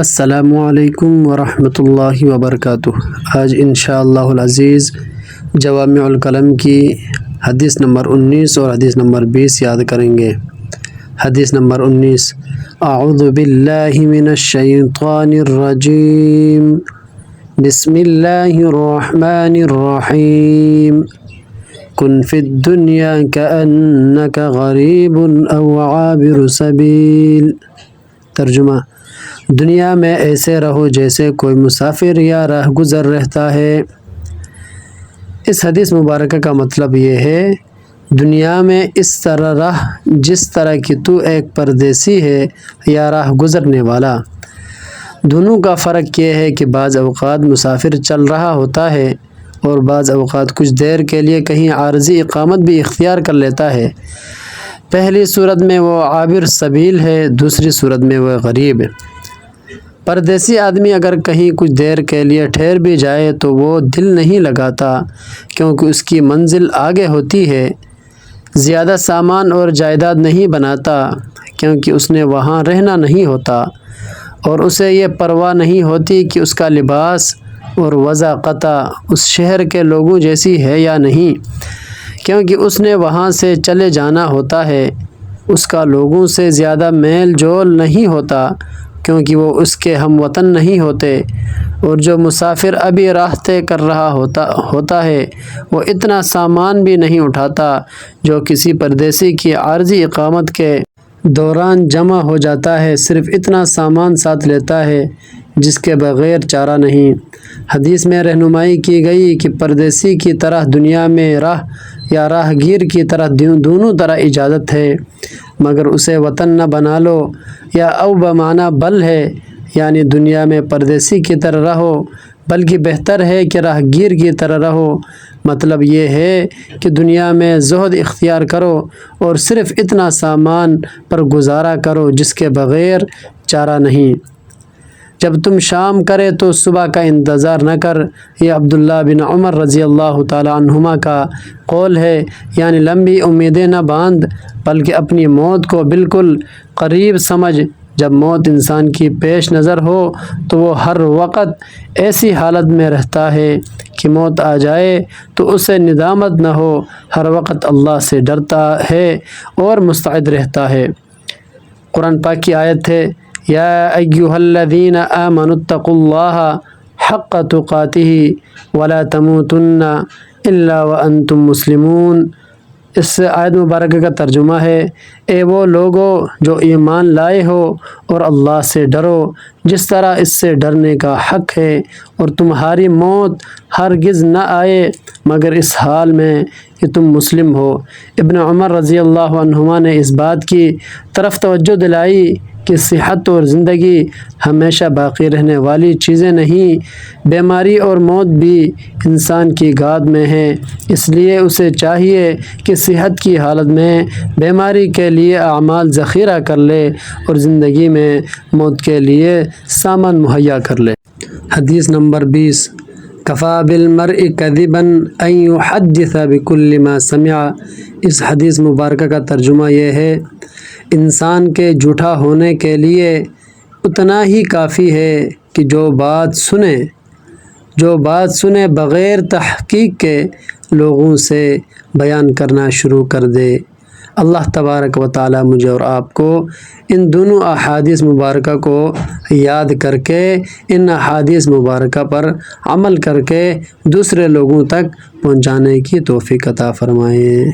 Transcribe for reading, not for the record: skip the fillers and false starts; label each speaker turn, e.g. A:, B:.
A: السلام علیکم ورحمۃ اللہ وبرکاتہ۔ آج انشاءاللہ العزیز جوامع الکلم کی حدیث نمبر 19 اور حدیث نمبر 20 یاد کریں گے۔ حدیث نمبر 19، اعوذ باللہ من الشیطان الرجیم، بسم اللہ الرحمن الرحیم، کن فی الدنیا کأنک غریب او عابر سبیل۔ ترجمہ: دنیا میں ایسے رہو جیسے کوئی مسافر یا راہ گزر رہتا ہے۔ اس حدیث مبارکہ کا مطلب یہ ہے، دنیا میں اس طرح رہ جس طرح کہ تو ایک پردیسی ہے یا راہ گزرنے والا۔ دونوں کا فرق یہ ہے کہ بعض اوقات مسافر چل رہا ہوتا ہے اور بعض اوقات کچھ دیر کے لیے کہیں عارضی اقامت بھی اختیار کر لیتا ہے۔ پہلی صورت میں وہ عابر سبیل ہے، دوسری صورت میں وہ غریب ہے۔ پردیسی آدمی اگر کہیں کچھ دیر کے لیے ٹھہر بھی جائے تو وہ دل نہیں لگاتا، کیونکہ اس کی منزل آگے ہوتی ہے۔ زیادہ سامان اور جائیداد نہیں بناتا، کیونکہ اس نے وہاں رہنا نہیں ہوتا، اور اسے یہ پرواہ نہیں ہوتی کہ اس کا لباس اور وضع قطع اس شہر کے لوگوں جیسی ہے یا نہیں، کیونکہ اس نے وہاں سے چلے جانا ہوتا ہے۔ اس کا لوگوں سے زیادہ میل جول نہیں ہوتا، کیونکہ وہ اس کے ہم وطن نہیں ہوتے، اور جو مسافر ابھی راہ طے کر رہا ہوتا ہے وہ اتنا سامان بھی نہیں اٹھاتا جو کسی پردیسی کی عارضی اقامت کے دوران جمع ہو جاتا ہے، صرف اتنا سامان ساتھ لیتا ہے جس کے بغیر چارہ نہیں۔ حدیث میں رہنمائی کی گئی کہ پردیسی کی طرح دنیا میں راہ یا راہ گیر کی طرح دونوں طرح اجازت ہے، مگر اسے وطن نہ بنا لو، یا او بمعنی بل ہے، یعنی دنیا میں پردیسی کی طرح رہو، بلکہ بہتر ہے کہ راہ گیر کی طرح رہو۔ مطلب یہ ہے کہ دنیا میں زہد اختیار کرو اور صرف اتنا سامان پر گزارا کرو جس کے بغیر چارہ نہیں۔ جب تم شام کرے تو صبح کا انتظار نہ کر، یہ عبداللہ بن عمر رضی اللہ تعالی عنہما کا قول ہے، یعنی لمبی امیدیں نہ باندھ، بلکہ اپنی موت کو بالکل قریب سمجھ۔ جب موت انسان کی پیش نظر ہو تو وہ ہر وقت ایسی حالت میں رہتا ہے کہ موت آ جائے تو اسے ندامت نہ ہو، ہر وقت اللہ سے ڈرتا ہے اور مستعد رہتا ہے۔ قرآن پاک کی آیت ہے، یا ایھا الذین آمنوا اتقوا اللہ حق تقاتہ ولا تموتن الا وانتم مسلمون۔ اس آیت مبارکہ کا ترجمہ ہے، اے وہ لوگو جو ایمان لائے ہو اور اللہ سے ڈرو جس طرح اس سے ڈرنے کا حق ہے، اور تمہاری موت ہرگز نہ آئے مگر اس حال میں کہ تم مسلم ہو۔ ابن عمر رضی اللہ عنہما نے اس بات کی طرف توجہ دلائی کہ صحت اور زندگی ہمیشہ باقی رہنے والی چیزیں نہیں، بیماری اور موت بھی انسان کی گود میں ہے، اس لیے اسے چاہیے کہ صحت کی حالت میں بیماری کے لیے اعمال ذخیرہ کر لے اور زندگی میں موت کے لیے سامان مہیا کر لے۔ حدیث نمبر 20، کفیٰ بالمرء کذبا ان یحدث بکل ما سمع۔ اس حدیث مبارکہ کا ترجمہ یہ ہے، انسان کے جھوٹا ہونے کے لیے اتنا ہی کافی ہے کہ جو بات سنے بغیر تحقیق کے لوگوں سے بیان کرنا شروع کر دے۔ اللہ تبارک و تعالی مجھے اور آپ کو ان دونوں احادیث مبارکہ کو یاد کر کے ان احادیث مبارکہ پر عمل کر کے دوسرے لوگوں تک پہنچانے کی توفیق عطا فرمائے۔